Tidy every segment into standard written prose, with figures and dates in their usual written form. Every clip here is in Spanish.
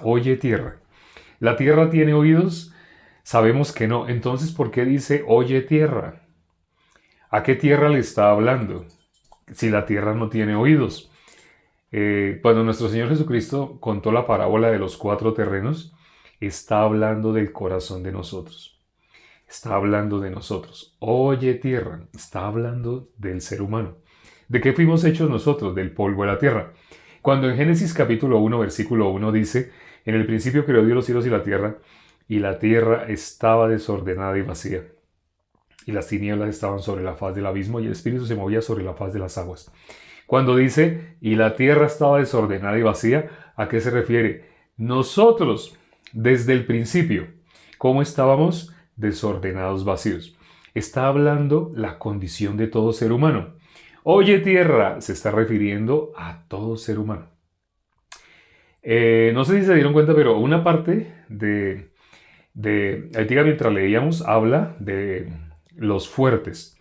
Oye tierra. ¿La tierra tiene oídos? Sabemos que no. Entonces, ¿por qué dice oye tierra? ¿A qué tierra le está hablando? Si la tierra no tiene oídos. Cuando nuestro Señor Jesucristo contó la parábola de los cuatro terrenos, está hablando del corazón de nosotros. Está hablando de nosotros. Oye tierra, está hablando del ser humano. ¿De qué fuimos hechos nosotros? Del polvo de la tierra. Cuando en Génesis capítulo 1, versículo 1 dice, en el principio creó Dios los cielos y la tierra estaba desordenada y vacía. Y las tinieblas estaban sobre la faz del abismo y el Espíritu se movía sobre la faz de las aguas. Cuando dice, y la tierra estaba desordenada y vacía, ¿a qué se refiere? Nosotros, desde el principio, ¿cómo estábamos? Desordenados, vacíos. Está hablando la condición de todo ser humano. Oye tierra, se está refiriendo a todo ser humano. No sé si se dieron cuenta, pero una parte Aitica mientras leíamos habla de los fuertes.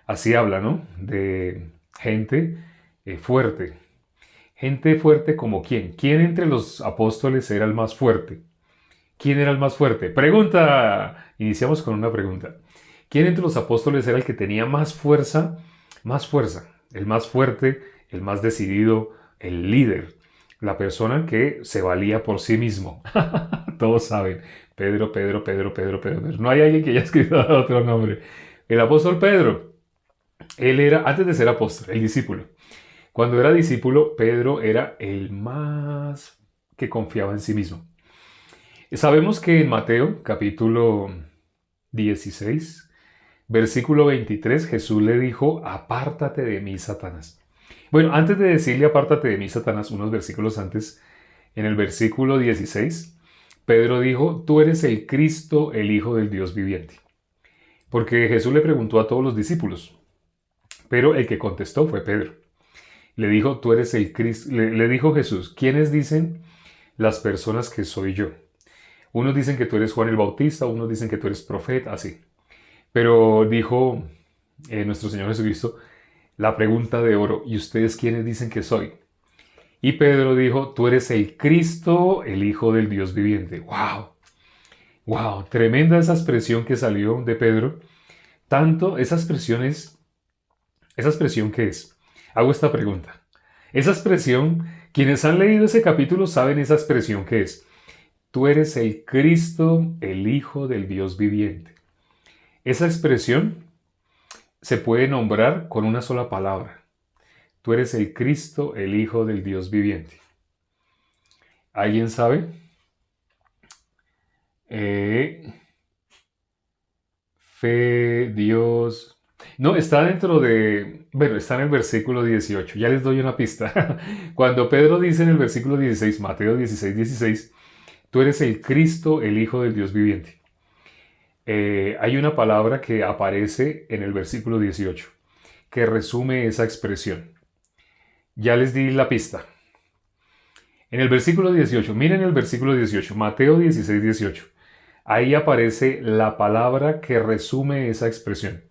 Así habla, ¿no? De gente fuerte. Gente fuerte como quién. ¿Quién entre los apóstoles era el más fuerte? ¿Quién era el más fuerte? Pregunta. Iniciamos con una pregunta. ¿Quién entre los apóstoles era el que tenía más fuerza? Más fuerza. El más fuerte, el más decidido, el líder. La persona que se valía por sí mismo. Todos saben. Pedro, Pedro, Pedro, Pedro, Pedro. No hay alguien que haya escrito otro nombre. El apóstol Pedro. Él era, antes de ser apóstol, el discípulo. Cuando era discípulo, Pedro era el más que confiaba en sí mismo. Sabemos que en Mateo capítulo 16, versículo 23, Jesús le dijo, apártate de mí, Satanás. Bueno, antes de decirle apártate de mí, Satanás, unos versículos antes, en el versículo 16, Pedro dijo, tú eres el Cristo, el Hijo del Dios viviente. Porque Jesús le preguntó a todos los discípulos, pero el que contestó fue Pedro. Le dijo, tú eres el Cristo. Le dijo Jesús, ¿quiénes dicen las personas que soy yo? Unos dicen que tú eres Juan el Bautista, unos dicen que tú eres profeta, así. Pero dijo nuestro Señor Jesucristo la pregunta de oro, ¿y ustedes quiénes dicen que soy? Y Pedro dijo, tú eres el Cristo, el Hijo del Dios viviente. ¡Wow! ¡Wow! Tremenda esa expresión que salió de Pedro. Tanto ¿esa expresión qué es? Hago esta pregunta. Esa expresión, quienes han leído ese capítulo saben esa expresión qué es. Tú eres el Cristo, el Hijo del Dios viviente. Esa expresión se puede nombrar con una sola palabra. Tú eres el Cristo, el Hijo del Dios viviente. ¿Alguien sabe? Eh, Fe, Dios. No, está dentro de... Bueno, está en el versículo 18. Ya les doy una pista. Cuando Pedro dice en el versículo 16, Mateo 16, 16, tú eres el Cristo, el Hijo del Dios viviente. Hay una palabra que aparece en el versículo 18 que resume esa expresión. Ya les di la pista. En el versículo 18, miren el versículo 18, Mateo 16, 18. Ahí aparece la palabra que resume esa expresión.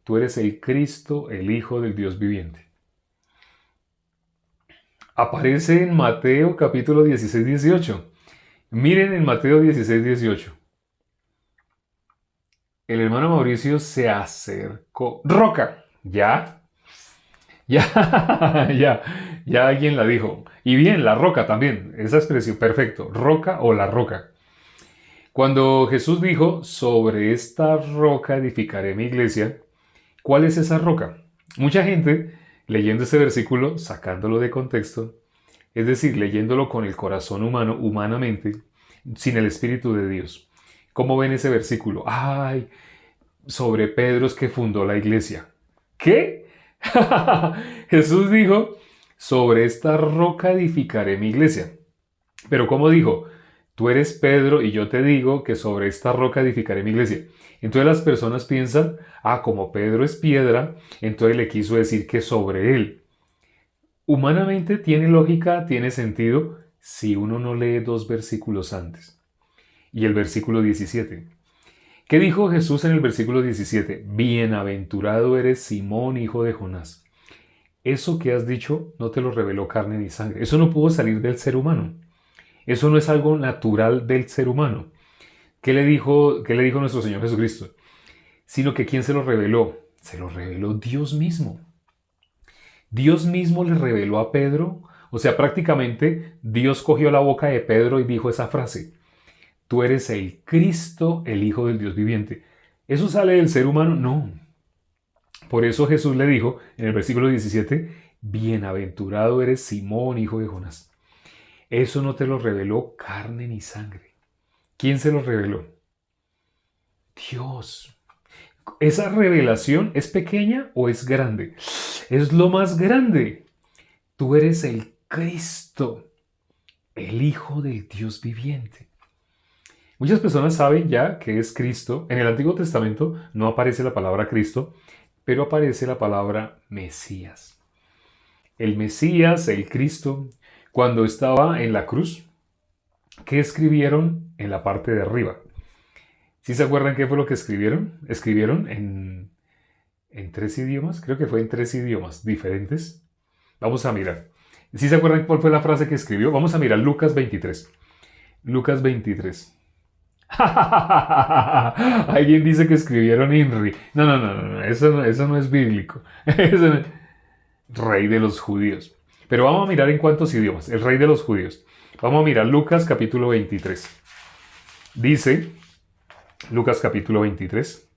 Tú eres el Cristo, el Hijo del Dios viviente. Aparece en Mateo capítulo 16, 18. Miren en Mateo 16, 18. El hermano Mauricio se acercó. Roca. Ya, ya, ya alguien la dijo. Y bien, la roca también. Esa expresión, perfecto. Roca o la roca. Cuando Jesús dijo, sobre esta roca edificaré mi iglesia, ¿cuál es esa roca? Mucha gente, leyendo este versículo, sacándolo de contexto, es decir, leyéndolo con el corazón humano, humanamente, sin el Espíritu de Dios. ¿Cómo ven ese versículo? Ay, sobre Pedro es que fundó la iglesia. ¿Qué? Jesús dijo, sobre esta roca edificaré mi iglesia. Pero ¿cómo dijo? Tú eres Pedro y yo te digo que sobre esta roca edificaré mi iglesia. Entonces las personas piensan, como Pedro es piedra, entonces le quiso decir que sobre él. Humanamente tiene lógica, tiene sentido, si uno no lee dos versículos antes. Y el versículo 17. ¿Qué dijo Jesús en el versículo 17? Bienaventurado eres Simón, hijo de Jonás. Eso que has dicho no te lo reveló carne ni sangre. Eso no pudo salir del ser humano. Eso no es algo natural del ser humano. ¿Qué le dijo nuestro Señor Jesucristo? Sino que ¿quién se lo reveló? Se lo reveló Dios mismo. Dios mismo le reveló a Pedro, o sea, prácticamente Dios cogió la boca de Pedro y dijo esa frase: tú eres el Cristo, el Hijo del Dios viviente. ¿Eso sale del ser humano? No. Por eso Jesús le dijo en el versículo 17, bienaventurado eres Simón, hijo de Jonás. Eso no te lo reveló carne ni sangre. ¿Quién se lo reveló? Dios. ¿Esa revelación es pequeña o es grande? Es lo más grande. Tú eres el Cristo, el Hijo del Dios viviente. Muchas personas saben ya que es Cristo. En el Antiguo Testamento no aparece la palabra Cristo, pero aparece la palabra Mesías. El Mesías, el Cristo, cuando estaba en la cruz, ¿qué escribieron en la parte de arriba? ¿Sí se acuerdan qué fue lo que escribieron? Escribieron en 3 idiomas, creo que fue en 3 idiomas diferentes. Vamos a mirar. ¿Sí se acuerdan cuál fue la frase que escribió? Vamos a mirar Lucas 23. Lucas 23. Alguien dice que escribieron INRI. No, no, no, no, eso no es bíblico. Eso no es... Rey de los judíos. Pero vamos a mirar en cuántos idiomas. El rey de los judíos. Vamos a mirar Lucas capítulo 23. Dice, Lucas capítulo 23.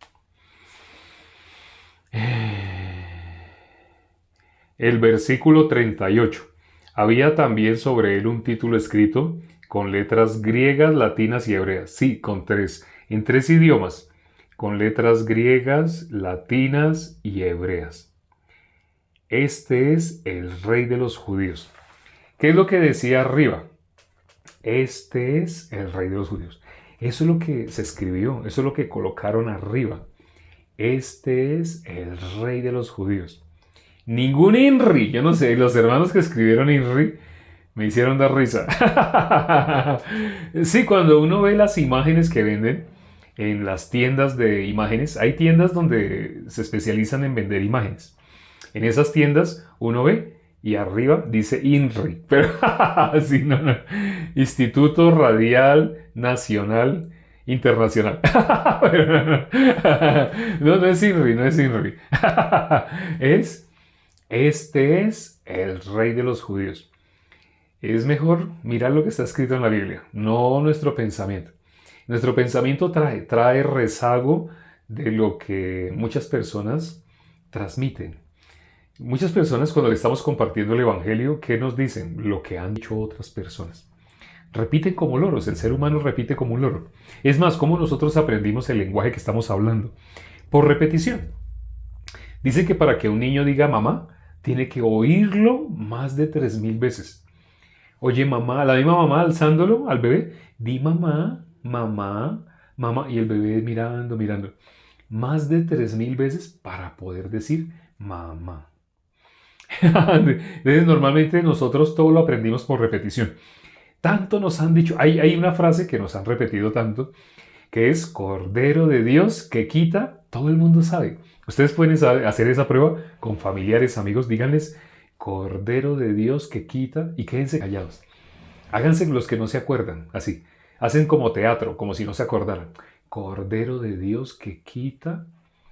El versículo 38. Había también sobre él un título escrito con letras griegas, latinas y hebreas. Sí, en 3 idiomas. Con letras griegas, latinas y hebreas. Este es el rey de los judíos. ¿Qué es lo que decía arriba? Este es el rey de los judíos. Eso es lo que se escribió, eso es lo que colocaron arriba. Este es el rey de los judíos. Ningún INRI, yo no sé, los hermanos que escribieron INRI me hicieron dar risa. Sí, cuando uno ve las imágenes que venden en las tiendas de imágenes, hay tiendas donde se especializan en vender imágenes. En esas tiendas uno ve y arriba dice INRI, pero sí, no. Instituto Radial Nacional Internacional. No es INRI, no es INRI. Este es el rey de los judíos. Es mejor mirar lo que está escrito en la Biblia, no nuestro pensamiento. Nuestro pensamiento trae rezago de lo que muchas personas transmiten. Muchas personas, cuando le estamos compartiendo el Evangelio, ¿qué nos dicen? Lo que han dicho otras personas. Repiten como loros, el ser humano repite como un loro. Es más, ¿cómo nosotros aprendimos el lenguaje que estamos hablando? Por repetición. Dice que para que un niño diga mamá, tiene que oírlo más de 3000 veces. Oye mamá, la misma mamá alzándolo al bebé, di mamá, mamá, mamá, y el bebé mirando, mirando. Más de 3000 veces para poder decir mamá. Entonces, normalmente nosotros todo lo aprendimos por repetición. Tanto nos han dicho, hay una frase que nos han repetido tanto, que es Cordero de Dios que quita, todo el mundo sabe. Ustedes pueden hacer esa prueba con familiares, amigos, díganles Cordero de Dios que quita y quédense callados. Háganse los que no se acuerdan, así. Hacen como teatro, como si no se acordaran. Cordero de Dios que quita,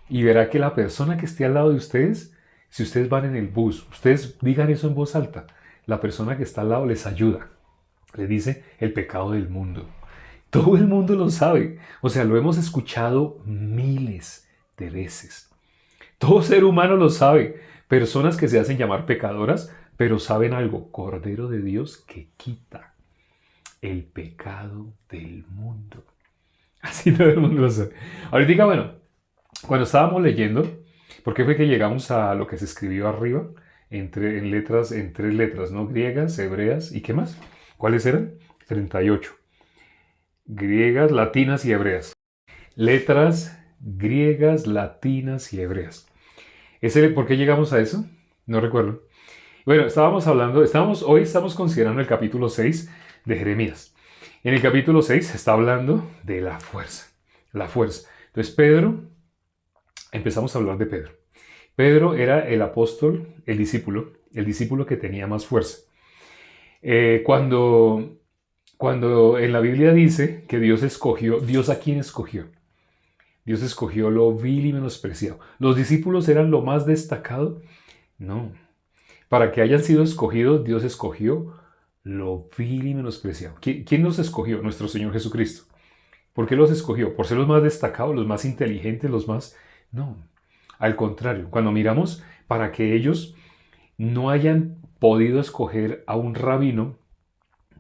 y verá que la persona que esté al lado de ustedes, si ustedes van en el bus, ustedes digan eso en voz alta, la persona que está al lado les ayuda. Le dice el pecado del mundo. Todo el mundo lo sabe. O sea, lo hemos escuchado miles de veces. Todo ser humano lo sabe. Personas que se hacen llamar pecadoras, pero saben algo. Cordero de Dios que quita el pecado del mundo. Así todo el mundo lo sabe. Ahorita, bueno, cuando estábamos leyendo, ¿por qué fue que llegamos a lo que se escribió arriba? En 3 letras, ¿no? Griegas, hebreas, ¿y qué más? ¿Cuáles eran? 38. Griegas, latinas y hebreas. Letras griegas, latinas y hebreas. ¿Por qué llegamos a eso? No recuerdo. Bueno, hoy estamos considerando el capítulo 6 de Jeremías. En el capítulo 6 se está hablando de la fuerza. La fuerza. Entonces empezamos a hablar de Pedro. Pedro era el apóstol, el discípulo que tenía más fuerza. Cuando Cuando en la Biblia dice que Dios escogió, ¿Dios a quién escogió? Dios escogió lo vil y menospreciado. ¿Los discípulos eran lo más destacado? No. Para que hayan sido escogidos, Dios escogió lo vil y menospreciado. ¿Quién los escogió? Nuestro Señor Jesucristo. ¿Por qué los escogió? ¿Por ser los más destacados, los más inteligentes, los más...? No. Al contrario, cuando miramos para que ellos no hayan podido escoger a un rabino,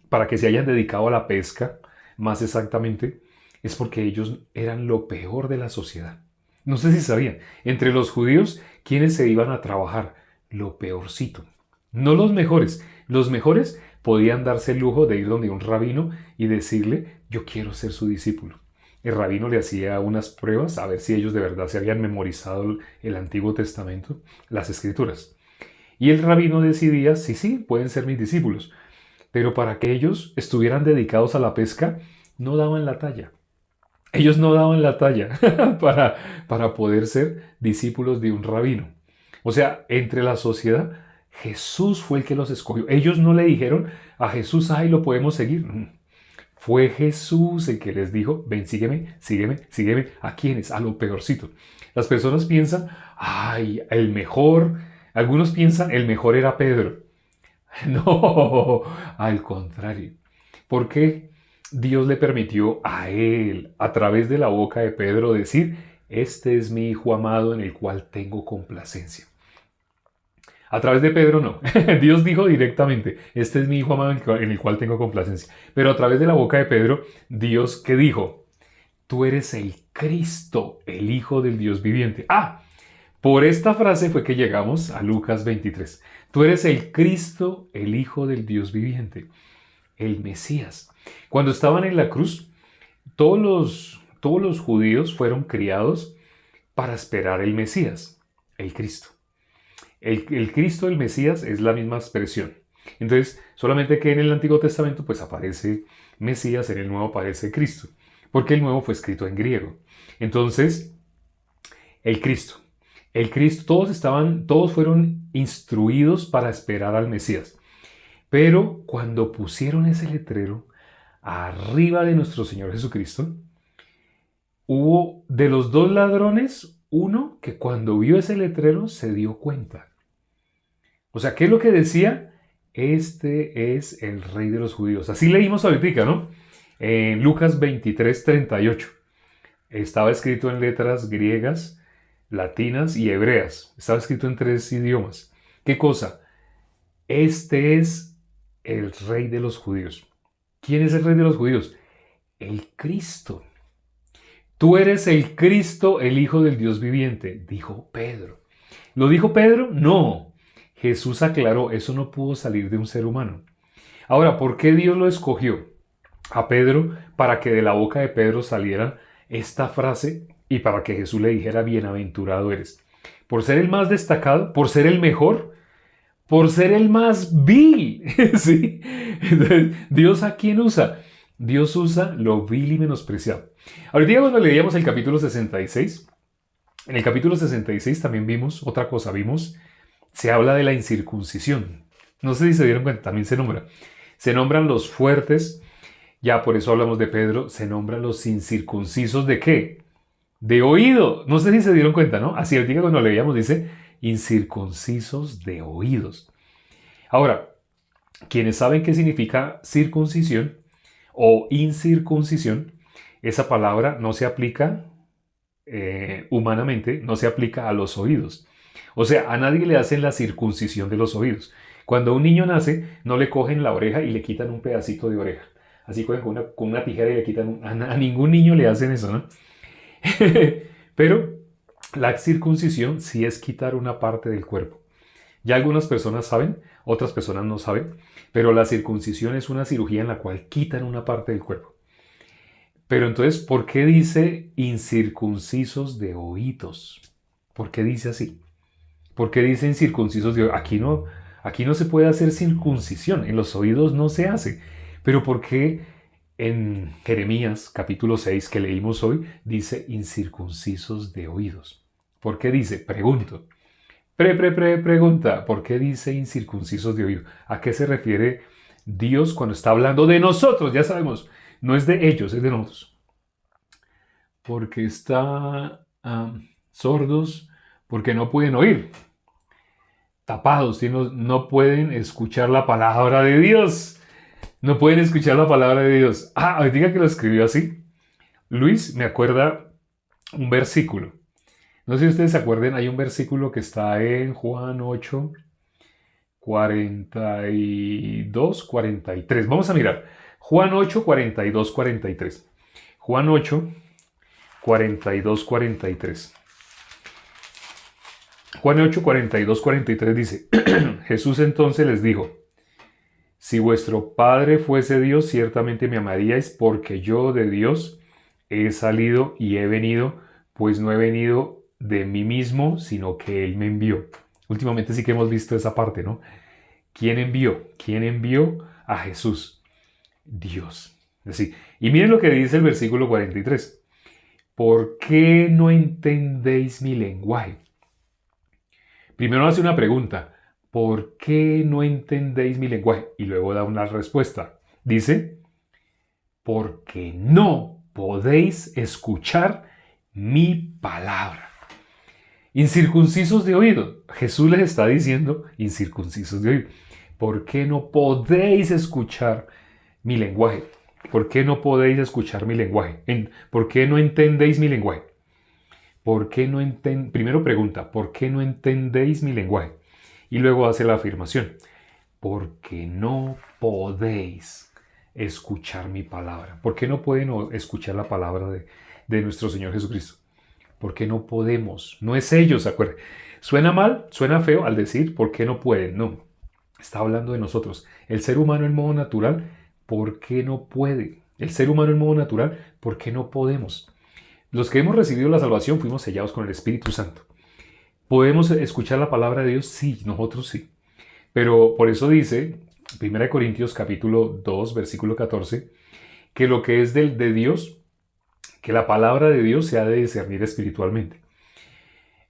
para que se hayan dedicado a la pesca, más exactamente, es porque ellos eran lo peor de la sociedad. No sé si sabían, entre los judíos, ¿quiénes se iban a trabajar? Lo peorcito. No los mejores. Los mejores podían darse el lujo de ir donde un rabino y decirle, yo quiero ser su discípulo. El rabino le hacía unas pruebas a ver si ellos de verdad se habían memorizado el Antiguo Testamento, las Escrituras. Y el rabino decidía, sí, sí, pueden ser mis discípulos. Pero para que ellos estuvieran dedicados a la pesca, no daban la talla. Ellos no daban la talla para poder ser discípulos de un rabino. O sea, entre la sociedad, Jesús fue el que los escogió. Ellos no le dijeron a Jesús, ay, lo podemos seguir. Fue Jesús el que les dijo, ven, sígueme, sígueme, sígueme. ¿A quiénes? A lo peorcito. Las personas piensan, ay, el mejor. Algunos piensan, el mejor era Pedro. No, al contrario. ¿Por qué Dios le permitió a él, a través de la boca de Pedro, decir, este es mi hijo amado en el cual tengo complacencia? A través de Pedro no. Dios dijo directamente, este es mi hijo amado en el cual tengo complacencia. Pero a través de la boca de Pedro, Dios, ¿qué dijo? Tú eres el Cristo, el Hijo del Dios viviente. Ah, por esta frase fue que llegamos a Lucas 23. Tú eres el Cristo, el Hijo del Dios viviente, el Mesías. Cuando estaban en la cruz, todos los judíos fueron criados para esperar el Mesías, el Cristo. El Cristo, el Mesías, es la misma expresión. Entonces, solamente que en el Antiguo Testamento pues aparece Mesías, en el Nuevo aparece Cristo, porque el Nuevo fue escrito en griego. Entonces, el Cristo. El Cristo, todos fueron instruidos para esperar al Mesías. Pero cuando pusieron ese letrero arriba de nuestro Señor Jesucristo, hubo de los dos ladrones uno que cuando vio ese letrero se dio cuenta. O sea, ¿qué es lo que decía? Este es el Rey de los Judíos. Así leímos ahorita, ¿no? En Lucas 23:38. Estaba escrito en letras griegas, latinas y hebreas. Estaba escrito en 3 idiomas. ¿Qué cosa? Este es el Rey de los Judíos. ¿Quién es el Rey de los Judíos? El Cristo. Tú eres el Cristo, el Hijo del Dios viviente, dijo Pedro. ¿Lo dijo Pedro? No. Jesús aclaró, eso no pudo salir de un ser humano. Ahora, ¿por qué Dios lo escogió a Pedro para que de la boca de Pedro saliera esta frase y para que Jesús le dijera, bienaventurado eres? ¿Por ser el más destacado? ¿Por ser el mejor? ¿Por ser el más vil? ¿Sí? Entonces, ¿Dios a quién usa? Dios usa lo vil y menospreciado. Ahorita cuando leíamos el capítulo 66, en el capítulo 66 también vimos otra cosa, se habla de la incircuncisión. No sé si se dieron cuenta, también se nombra. Se nombran los fuertes, ya por eso hablamos de Pedro, se nombran los incircuncisos ¿de qué? De oído. No sé si se dieron cuenta, ¿no? Así el día cuando leíamos dice incircuncisos de oídos. Ahora, quienes saben qué significa circuncisión o incircuncisión, esa palabra no se aplica humanamente, no se aplica a los oídos. O sea, a nadie le hacen la circuncisión de los oídos. Cuando un niño nace, no le cogen la oreja y le quitan un pedacito de oreja. Así cogen con una tijera y le quitan... A ningún niño le hacen eso, ¿no? Pero la circuncisión sí es quitar una parte del cuerpo. Ya algunas personas saben, otras personas no saben, pero la circuncisión es una cirugía en la cual quitan una parte del cuerpo. Pero entonces, ¿por qué dice incircuncisos de oídos? ¿Por qué dice así? ¿Por qué dice incircuncisos de oídos? Aquí no se puede hacer circuncisión, en los oídos no se hace. Pero ¿por qué en Jeremías capítulo 6 que leímos hoy dice incircuncisos de oídos? ¿Por qué dice? Pregunto. Pregunta, ¿por qué dice incircuncisos de oído? ¿A qué se refiere Dios, cuando está hablando de nosotros, ya sabemos, no es de ellos, es de nosotros. Porque están sordos, porque no pueden oír. Tapados, no pueden escuchar la palabra de Dios. No pueden escuchar la palabra de Dios. Diga que lo escribió así. Luis me acuerda un versículo. No sé si ustedes se acuerdan, hay un versículo que está en Juan 8, 42, 43. Vamos a mirar. Juan 8, 42, 43. Juan 8, 42, 43. Juan 8, 42, 43 dice, Jesús entonces les dijo, si vuestro Padre fuese Dios, ciertamente me amaríais, porque yo de Dios he salido y he venido, pues no he venido de mí mismo, sino que Él me envió. Últimamente sí que hemos visto esa parte, ¿no? ¿Quién envió? ¿Quién envió a Jesús? Dios. Así. Y miren lo que dice el versículo 43. ¿Por qué no entendéis mi lenguaje? Primero hace una pregunta. ¿Por qué no entendéis mi lenguaje? Y luego da una respuesta. Dice, porque no podéis escuchar mi palabra. Incircuncisos de oído. Jesús les está diciendo, incircuncisos de oído, ¿por qué no podéis escuchar mi lenguaje? ¿Por qué no podéis escuchar mi lenguaje? ¿Por qué no entendéis mi lenguaje? ¿Por qué no Primero pregunta, ¿por qué no entendéis mi lenguaje? Y luego hace la afirmación, porque no podéis escuchar mi palabra. ¿Por qué no pueden escuchar la palabra de nuestro Señor Jesucristo? ¿Por qué no podemos? No es ellos, ¿se acuerdan? Suena mal, suena feo al decir ¿por qué no pueden? No, está hablando de nosotros. El ser humano en modo natural, ¿por qué no puede? El ser humano en modo natural, ¿por qué no podemos? Los que hemos recibido la salvación fuimos sellados con el Espíritu Santo. ¿Podemos escuchar la palabra de Dios? Sí, nosotros sí. Pero por eso dice 1 Corintios capítulo 2, versículo 14, que lo que es de Dios, que la palabra de Dios se ha de discernir espiritualmente.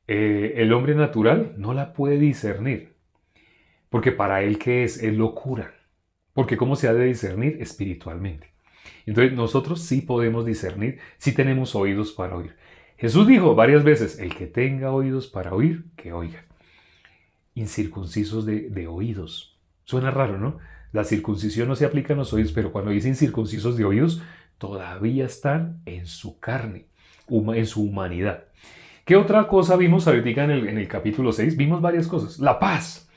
El hombre natural no la puede discernir, porque para él, ¿qué es? Es locura. Porque ¿cómo se ha de discernir? Espiritualmente. Entonces nosotros sí podemos discernir, sí tenemos oídos para oír. Jesús dijo varias veces, el que tenga oídos para oír, que oiga. Incircuncisos de oídos. Suena raro, ¿no? La circuncisión no se aplica en los oídos, pero cuando dice incircuncisos de oídos, todavía están en su carne, en su humanidad. ¿Qué otra cosa vimos ahorita en el capítulo 6? Vimos varias cosas. La paz.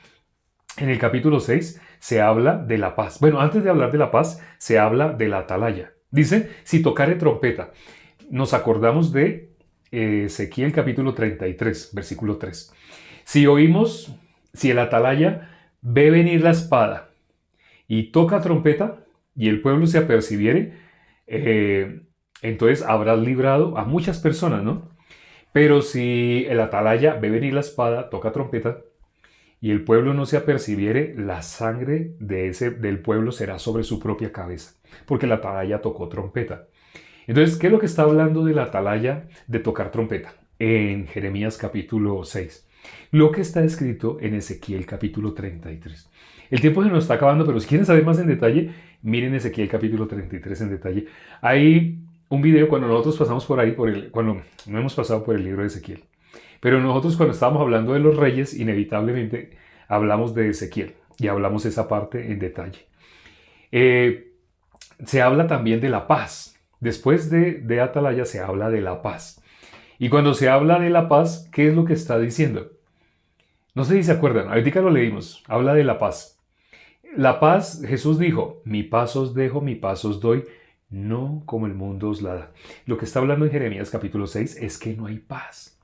En el capítulo 6 se habla de la paz. Bueno, antes de hablar de la paz, se habla de la atalaya. Dice, si tocare trompeta. Nos acordamos de Ezequiel capítulo 33, versículo 3. Si el atalaya ve venir la espada y toca trompeta y el pueblo se apercibiere, entonces habrás librado a muchas personas, ¿no? Pero si el atalaya ve venir la espada, toca trompeta, y el pueblo no se apercibiere, la sangre del pueblo será sobre su propia cabeza, porque la atalaya tocó trompeta. Entonces, ¿qué es lo que está hablando de la atalaya de tocar trompeta? En Jeremías capítulo 6. Lo que está escrito en Ezequiel capítulo 33. El tiempo se nos está acabando, pero si quieren saber más en detalle, miren Ezequiel capítulo 33 en detalle. Hay un video cuando nosotros pasamos por ahí, cuando no hemos pasado por el libro de Ezequiel. Pero nosotros cuando estábamos hablando de los reyes, inevitablemente hablamos de Ezequiel y hablamos esa parte en detalle. Se habla también de la paz. Después de atalaya se habla de la paz. Y cuando se habla de la paz, ¿qué es lo que está diciendo? No sé si se acuerdan, ahorita lo leímos, habla de la paz. La paz, Jesús dijo, mi paz os dejo, mi paz os doy, no como el mundo os la da. Lo que está hablando en Jeremías capítulo 6 es que no hay paz.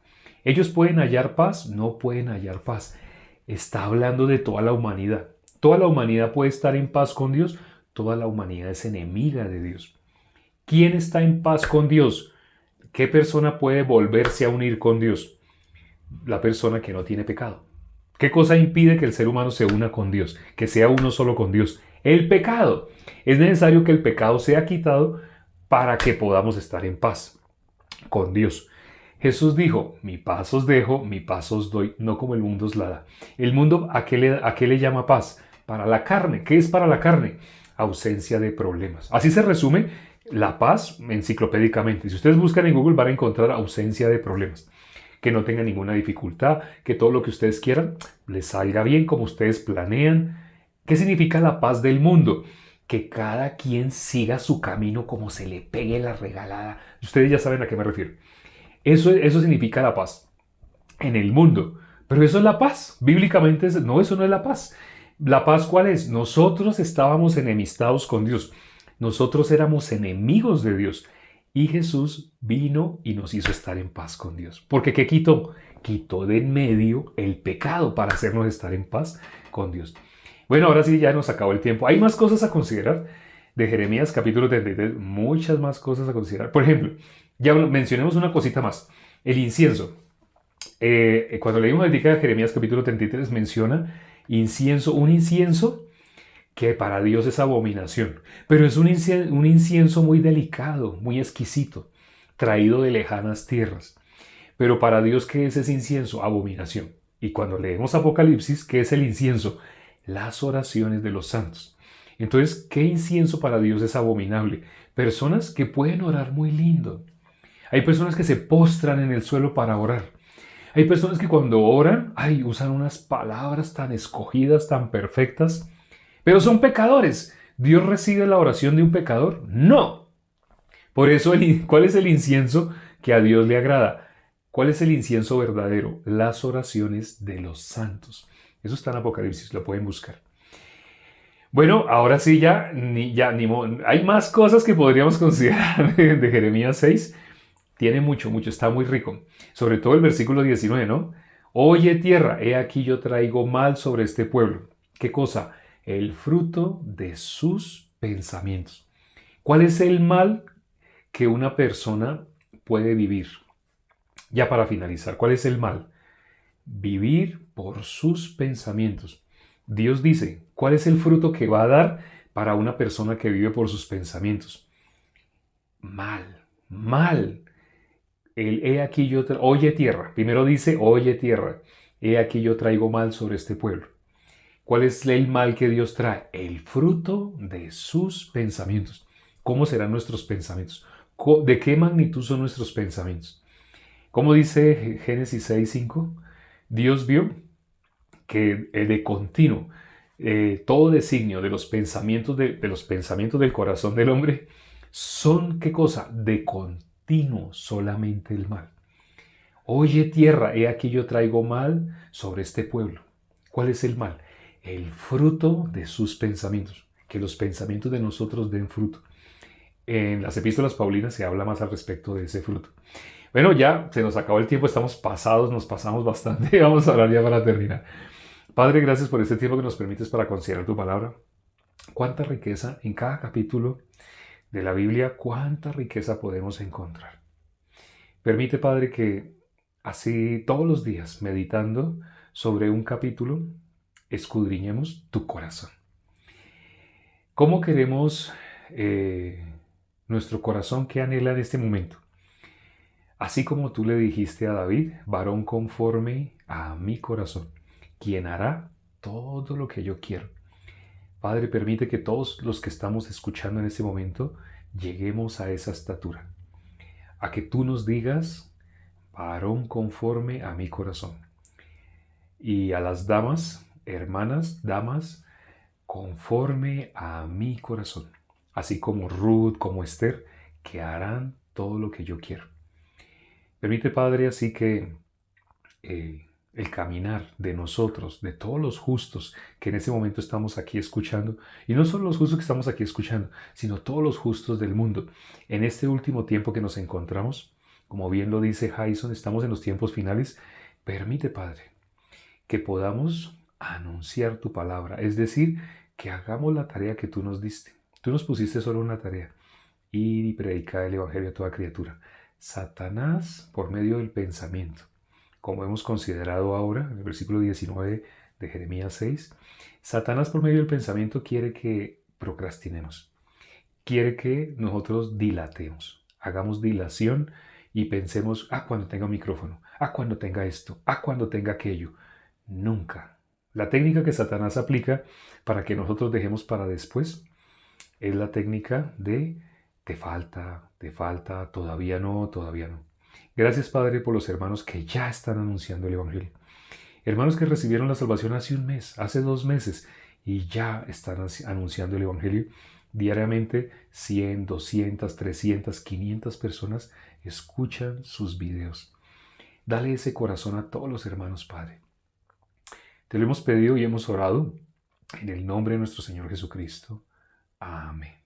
¿Ellos pueden hallar paz? No pueden hallar paz. Está hablando de toda la humanidad. ¿Toda la humanidad puede estar en paz con Dios? Toda la humanidad es enemiga de Dios. ¿Quién está en paz con Dios? ¿Qué persona puede volverse a unir con Dios? La persona que no tiene pecado. ¿Qué cosa impide que el ser humano se una con Dios? Que sea uno solo con Dios. El pecado. Es necesario que el pecado sea quitado para que podamos estar en paz con Dios. Jesús dijo, mi paz os dejo, mi paz os doy, no como el mundo os la da. El mundo, ¿a qué le llama paz? para la carne. ¿Qué es para la carne? Ausencia de problemas. Así se resume la paz enciclopédicamente. Si ustedes buscan en Google van a encontrar ausencia de problemas. Que no tengan ninguna dificultad, que todo lo que ustedes quieran les salga bien como ustedes planean. ¿Qué significa la paz del mundo? Que cada quien siga su camino como se le pegue la regalada. Ustedes ya saben a qué me refiero. Eso significa la paz en el mundo. Pero eso es la paz. Bíblicamente, no, eso no es la paz. ¿La paz cuál es? Nosotros estábamos enemistados con Dios. Nosotros éramos enemigos de Dios. Y Jesús vino y nos hizo estar en paz con Dios. Porque ¿qué quitó? Quitó de en medio el pecado para hacernos estar en paz con Dios. Bueno, ahora sí ya nos acabó el tiempo. Hay más cosas a considerar de Jeremías capítulo 33. Muchas más cosas a considerar. Por ejemplo, ya mencionemos una cosita más. El incienso. Cuando leímos la de Jeremías capítulo 33 menciona incienso, un incienso que para Dios es abominación, pero es un incienso muy delicado, muy exquisito, traído de lejanas tierras. Pero para Dios, ¿qué es ese incienso? Abominación. Y cuando leemos Apocalipsis, ¿qué es el incienso? Las oraciones de los santos. Entonces, ¿qué incienso para Dios es abominable? Personas que pueden orar muy lindo. Hay personas que se postran en el suelo para orar. Hay personas que cuando oran, usan unas palabras tan escogidas, tan perfectas, pero son pecadores. ¿Dios recibe la oración de un pecador? No. Por eso, ¿cuál es el incienso que a Dios le agrada? ¿Cuál es el incienso verdadero? Las oraciones de los santos. Eso está en Apocalipsis, lo pueden buscar. Bueno, ahora sí hay más cosas que podríamos considerar de Jeremías 6. Tiene mucho, está muy rico. Sobre todo el versículo 19, ¿no? Oye tierra, he aquí yo traigo mal sobre este pueblo. ¿Qué cosa? El fruto de sus pensamientos. ¿Cuál es el mal que una persona puede vivir? Ya para finalizar, ¿cuál es el mal? Vivir por sus pensamientos. Dios dice, ¿cuál es el fruto que va a dar para una persona que vive por sus pensamientos? Mal, mal. He aquí oye tierra. Primero dice, oye tierra. He aquí yo traigo mal sobre este pueblo. ¿Cuál es el mal que Dios trae? El fruto de sus pensamientos. ¿Cómo serán nuestros pensamientos? ¿De qué magnitud son nuestros pensamientos? Como dice Génesis 6:5, Dios vio que de continuo todo designio de los pensamientos de los pensamientos del corazón del hombre son, ¿qué cosa? De continuo solamente el mal. Oye tierra, he aquí yo traigo mal sobre este pueblo. ¿Cuál es el mal? El fruto de sus pensamientos. Que los pensamientos de nosotros den fruto. En las epístolas paulinas se habla más al respecto de ese fruto. Bueno, ya se nos acabó el tiempo, estamos pasados, nos pasamos bastante. Vamos a hablar ya para terminar. Padre, gracias por este tiempo que nos permites para considerar tu palabra. Cuánta riqueza en cada capítulo de la Biblia, cuánta riqueza podemos encontrar. Permite, Padre, que así todos los días, meditando sobre un capítulo, escudriñemos tu corazón. ¿Cómo queremos nuestro corazón que anhela en este momento? Así como tú le dijiste a David, varón conforme a mi corazón, quien hará todo lo que yo quiero. Padre, permite que todos los que estamos escuchando en este momento lleguemos a esa estatura. A que tú nos digas, varón conforme a mi corazón. Y a las damas, hermanas, damas, conforme a mi corazón. Así como Ruth, como Esther, que harán todo lo que yo quiero. Permite, Padre, así que el caminar de nosotros, de todos los justos que en ese momento estamos aquí escuchando, y no solo los justos que estamos aquí escuchando, sino todos los justos del mundo, en este último tiempo que nos encontramos, como bien lo dice Jason, estamos en los tiempos finales. Permite, Padre, que podamos anunciar tu palabra, es decir, que hagamos la tarea que tú nos diste. Tú nos pusiste solo una tarea, ir y predicar el Evangelio a toda criatura. Satanás, por medio del pensamiento, como hemos considerado ahora en el versículo 19 de Jeremías 6, Satanás por medio del pensamiento quiere que procrastinemos, quiere que nosotros dilatemos, hagamos dilación y pensemos, cuando tenga un micrófono, cuando tenga esto, cuando tenga aquello. Nunca, La técnica que Satanás aplica para que nosotros dejemos para después es la técnica de te falta, todavía no, todavía no. Gracias, Padre, por los hermanos que ya están anunciando el Evangelio. Hermanos que recibieron la salvación hace un mes, hace 2 meses, y ya están anunciando el Evangelio. Diariamente 100, 200, 300, 500 personas escuchan sus videos. Dale ese corazón a todos los hermanos, Padre. Te lo hemos pedido y hemos orado en el nombre de nuestro Señor Jesucristo. Amén.